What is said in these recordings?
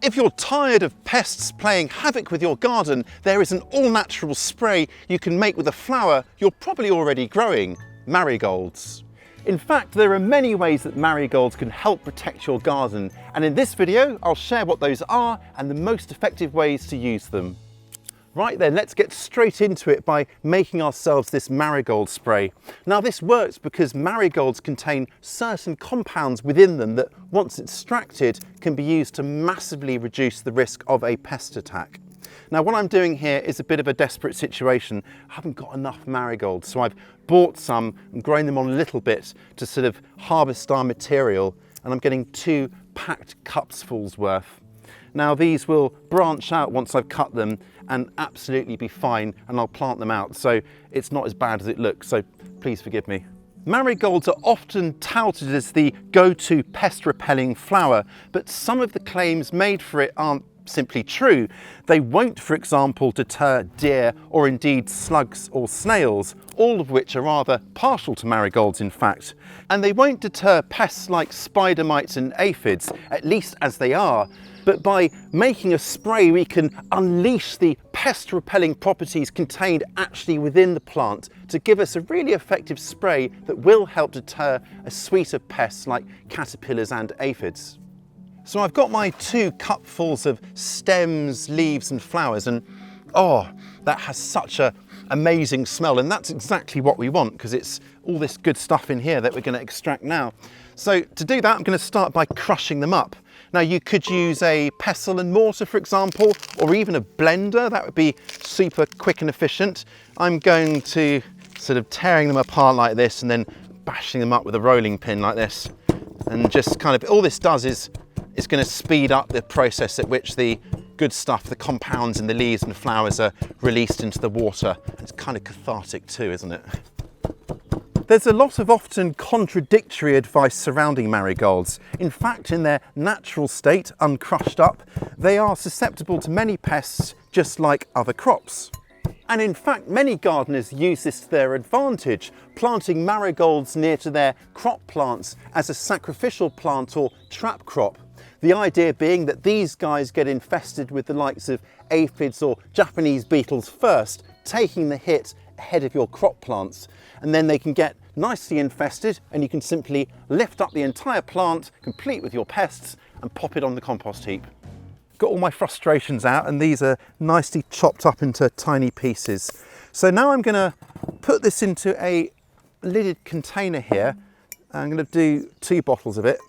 If you're tired of pests playing havoc with your garden, there is an all-natural spray you can make with a flower you're probably already growing, marigolds. In fact, there are many ways that marigolds can help protect your garden, and in this video I'll share what those are and the most effective ways to use them. Right then, let's get straight into it by making ourselves this marigold spray. Now this works because marigolds contain certain compounds within them that, once extracted, can be used to massively reduce the risk of a pest attack. Now what I'm doing here is a bit of a desperate situation. I haven't got enough marigolds, so I've bought some and grown them on a little bit to sort of harvest our material, and I'm getting 2 packed cups fulls worth. Now these will branch out once I've cut them and absolutely be fine, and I'll plant them out, so it's not as bad as it looks, so please forgive me. Marigolds are often touted as the go-to pest repelling flower, but some of the claims made for it aren't simply true. They won't, for example, deter deer or indeed slugs or snails, all of which are rather partial to marigolds in fact. And they won't deter pests like spider mites and aphids, at least as they are. But by making a spray, we can unleash the pest repelling properties contained actually within the plant to give us a really effective spray that will help deter a suite of pests like caterpillars and aphids. So I've got my 2 cupfuls of stems, leaves and flowers, and oh, that has such an amazing smell, and that's exactly what we want because it's all this good stuff in here that we're going to extract now. So to do that, I'm going to start by crushing them up. Now you could use a pestle and mortar, for example, or even a blender. That would be super quick and efficient. I'm going to sort of tearing them apart like this and then bashing them up with a rolling pin like this. And just kind of, all this does is it's going to speed up the process at which the good stuff, the compounds in the leaves and flowers, are released into the water. It's kind of cathartic too, isn't it? There's a lot of often contradictory advice surrounding marigolds. In fact, in their natural state, uncrushed up, they are susceptible to many pests just like other crops. And in fact, many gardeners use this to their advantage, planting marigolds near to their crop plants as a sacrificial plant or trap crop. The idea being that these guys get infested with the likes of aphids or Japanese beetles first, taking the hit ahead of your crop plants, and then they can get nicely infested and you can simply lift up the entire plant, complete with your pests, and pop it on the compost heap. Got all my frustrations out, and these are nicely chopped up into tiny pieces. So now I'm going to put this into a lidded container here. I'm going to do 2 bottles of it,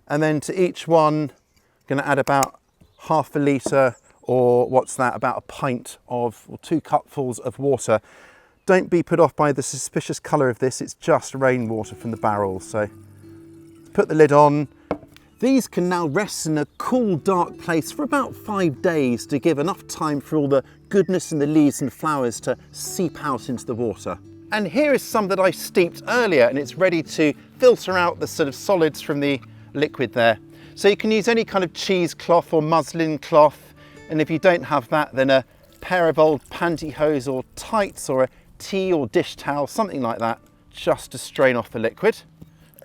and then to each one I'm going to add about half a litre, or what's that, about a pint of, or 2 cupfuls of water. Don't be put off by the suspicious colour of this, it's just rainwater from the barrel. So put the lid on. These can now rest in a cool, dark place for about 5 days to give enough time for all the goodness in the leaves and flowers to seep out into the water. And here is some that I steeped earlier, and it's ready to filter out the sort of solids from the liquid there. So you can use any kind of cheesecloth or muslin cloth, and if you don't have that, then a pair of old pantyhose or tights or a tea or dish towel, something like that, just to strain off the liquid.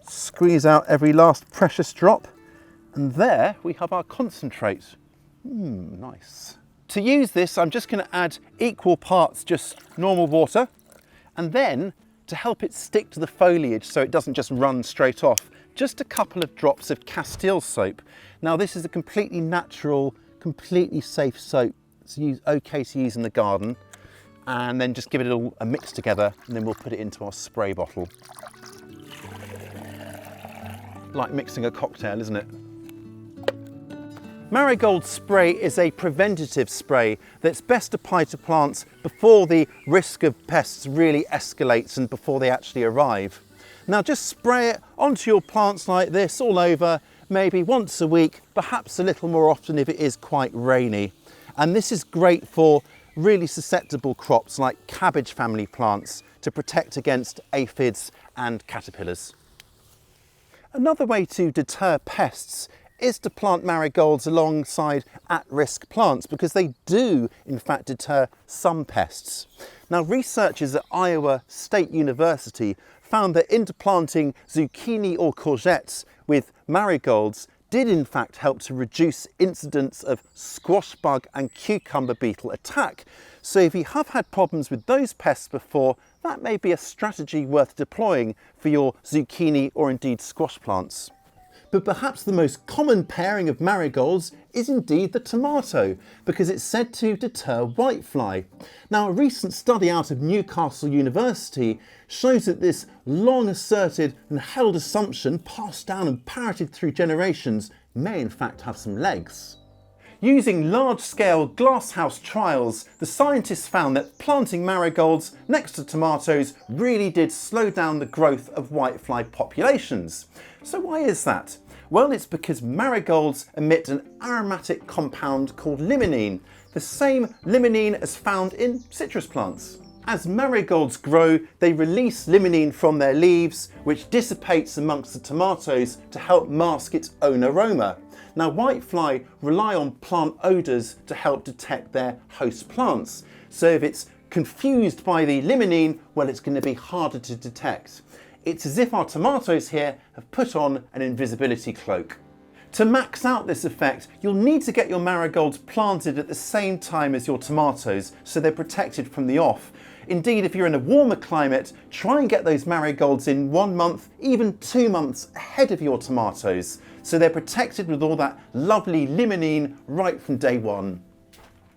Squeeze out every last precious drop, and there we have our concentrate. Nice. To use this, I'm just going to add equal parts just normal water, and then to help it stick to the foliage so it doesn't just run straight off, just a couple of drops of Castile soap. Now this is a completely natural, completely safe soap. It's okay to use in the garden. And then just give it all a mix together, and then we'll put it into our spray bottle. Like mixing a cocktail, isn't it? Marigold spray is a preventative spray that's best applied to plants before the risk of pests really escalates and before they actually arrive. Now just spray it onto your plants like this all over, maybe once a week, perhaps a little more often if it is quite rainy. And this is great for really susceptible crops like cabbage family plants to protect against aphids and caterpillars. Another way to deter pests is to plant marigolds alongside at-risk plants, because they do in fact deter some pests. Now researchers at Iowa State University found that interplanting zucchini or courgettes with marigolds did in fact help to reduce incidence of squash bug and cucumber beetle attack. So if you have had problems with those pests before, that may be a strategy worth deploying for your zucchini or indeed squash plants. But perhaps the most common pairing of marigolds is indeed the tomato, because it's said to deter whitefly. Now, a recent study out of Newcastle University shows that this long asserted and held assumption, passed down and parroted through generations, may in fact have some legs. Using large-scale glasshouse trials, the scientists found that planting marigolds next to tomatoes really did slow down the growth of whitefly populations. So why is that? Well, it's because marigolds emit an aromatic compound called limonene, the same limonene as found in citrus plants. As marigolds grow, they release limonene from their leaves, which dissipates amongst the tomatoes to help mask its own aroma. Now, whitefly rely on plant odours to help detect their host plants. So if it's confused by the limonene, well, it's going to be harder to detect. It's as if our tomatoes here have put on an invisibility cloak. To max out this effect, you'll need to get your marigolds planted at the same time as your tomatoes, so they're protected from the off. Indeed, if you're in a warmer climate, try and get those marigolds in 1 month, even 2 months ahead of your tomatoes, so they're protected with all that lovely limonene right from day one.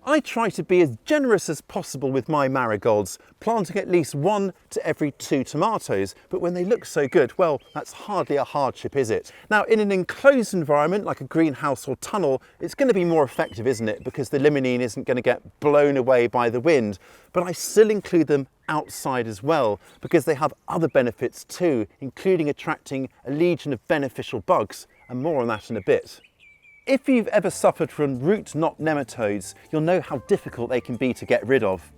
I try to be as generous as possible with my marigolds, planting at least 1 to every 2 tomatoes, but when they look so good, well, that's hardly a hardship, is it? Now, in an enclosed environment like a greenhouse or tunnel, it's going to be more effective, isn't it? Because the limonene isn't going to get blown away by the wind, but I still include them outside as well, because they have other benefits too, including attracting a legion of beneficial bugs, and more on that in a bit. If you've ever suffered from root knot nematodes, you'll know how difficult they can be to get rid of.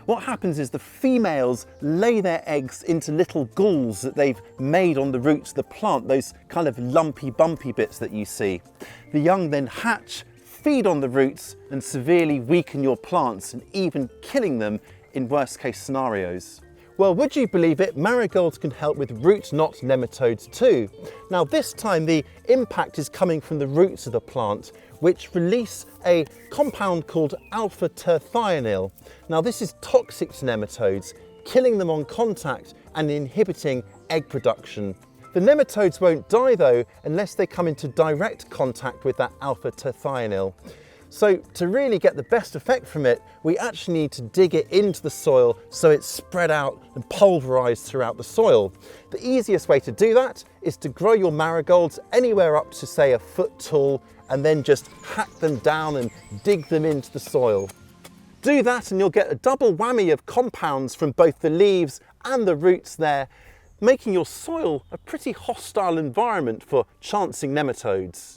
What happens is the females lay their eggs into little galls that they've made on the roots of the plant, those kind of lumpy, bumpy bits that you see. The young then hatch, feed on the roots and severely weaken your plants, and even killing them in worst case scenarios. Well, would you believe it, marigolds can help with root knot nematodes too. Now this time the impact is coming from the roots of the plant, which release a compound called alpha-terthionyl. Now this is toxic to nematodes, killing them on contact and inhibiting egg production. The nematodes won't die though unless they come into direct contact with that alpha-terthionyl. So to really get the best effect from it, we actually need to dig it into the soil so it's spread out and pulverized throughout the soil. The easiest way to do that is to grow your marigolds anywhere up to say 1 foot tall, and then just hack them down and dig them into the soil. Do that and you'll get a double whammy of compounds from both the leaves and the roots there, making your soil a pretty hostile environment for chancing nematodes.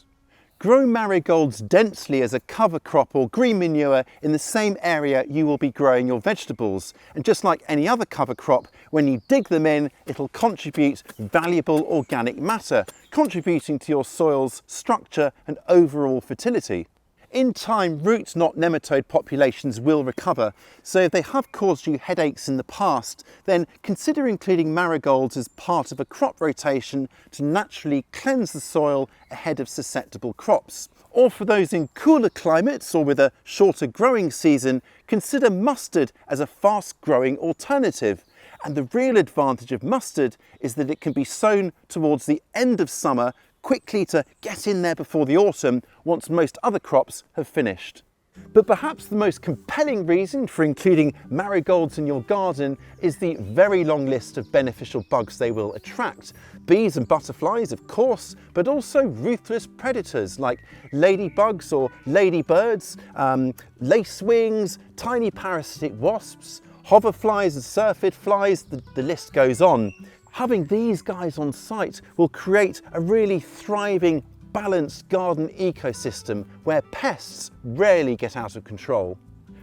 Grow marigolds densely as a cover crop or green manure in the same area you will be growing your vegetables. And just like any other cover crop, when you dig them in, it'll contribute valuable organic matter, contributing to your soil's structure and overall fertility. In time, root knot nematode populations will recover, so if they have caused you headaches in the past, then consider including marigolds as part of a crop rotation to naturally cleanse the soil ahead of susceptible crops. Or for those in cooler climates or with a shorter growing season, consider mustard as a fast-growing alternative. And the real advantage of mustard is that it can be sown towards the end of summer, quickly to get in there before the autumn once most other crops have finished. But perhaps the most compelling reason for including marigolds in your garden is the very long list of beneficial bugs they will attract. Bees and butterflies, of course, but also ruthless predators like ladybugs or ladybirds, lacewings, tiny parasitic wasps, hoverflies and syrphid flies, the list goes on. Having these guys on site will create a really thriving, balanced garden ecosystem where pests rarely get out of control.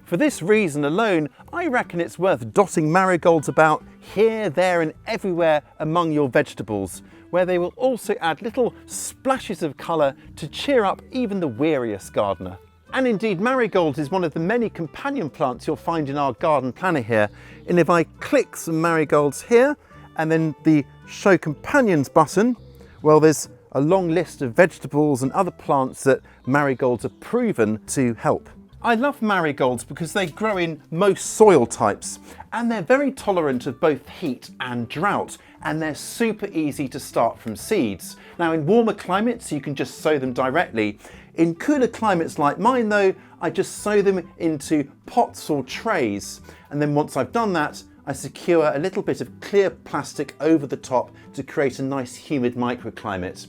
For this reason alone, I reckon it's worth dotting marigolds about here, there and everywhere among your vegetables, where they will also add little splashes of colour to cheer up even the weariest gardener. And indeed, marigolds is one of the many companion plants you'll find in our garden planner here. And if I click some marigolds here, and then the Show Companions button, well, there's a long list of vegetables and other plants that marigolds are proven to help. I love marigolds because they grow in most soil types and they're very tolerant of both heat and drought, and they're super easy to start from seeds. Now in warmer climates you can just sow them directly. In cooler climates like mine though, I just sow them into pots or trays, and then once I've done that I secure a little bit of clear plastic over the top to create a nice humid microclimate.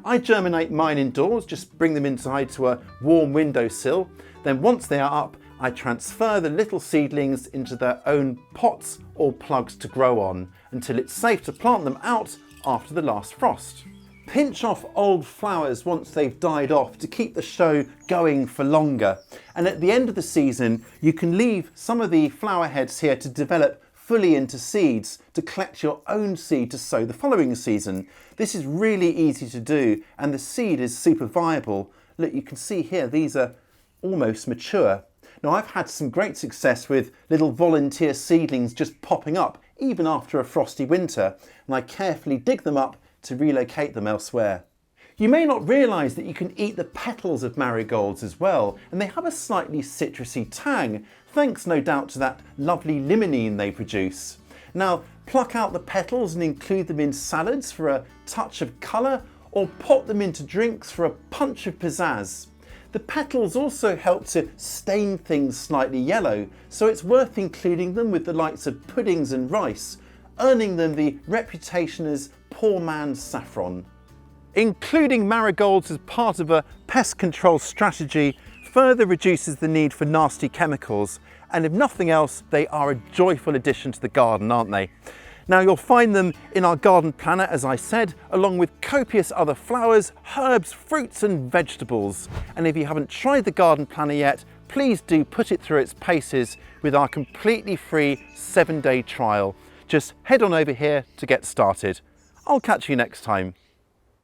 I germinate mine indoors, just bring them inside to a warm windowsill. Then once they are up, I transfer the little seedlings into their own pots or plugs to grow on until it's safe to plant them out after the last frost. Pinch off old flowers once they've died off to keep the show going for longer. And at the end of the season, you can leave some of the flower heads here to develop fully into seeds to collect your own seed to sow the following season. This is really easy to do and the seed is super viable. Look, you can see here, these are almost mature. Now I've had some great success with little volunteer seedlings just popping up even after a frosty winter, and I carefully dig them up to relocate them elsewhere. You may not realise that you can eat the petals of marigolds as well, and they have a slightly citrusy tang, thanks no doubt to that lovely limonene they produce. Now pluck out the petals and include them in salads for a touch of colour, or pop them into drinks for a punch of pizzazz. The petals also help to stain things slightly yellow, so it's worth including them with the likes of puddings and rice, earning them the reputation as poor man's saffron. Including marigolds as part of a pest control strategy further reduces the need for nasty chemicals, and if nothing else, they are a joyful addition to the garden, aren't they? Now you'll find them in our garden planner, as I said, along with copious other flowers, herbs, fruits and vegetables. And if you haven't tried the garden planner yet, please do put it through its paces with our completely free 7-day trial. Just head on over here to get started. I'll catch you next time.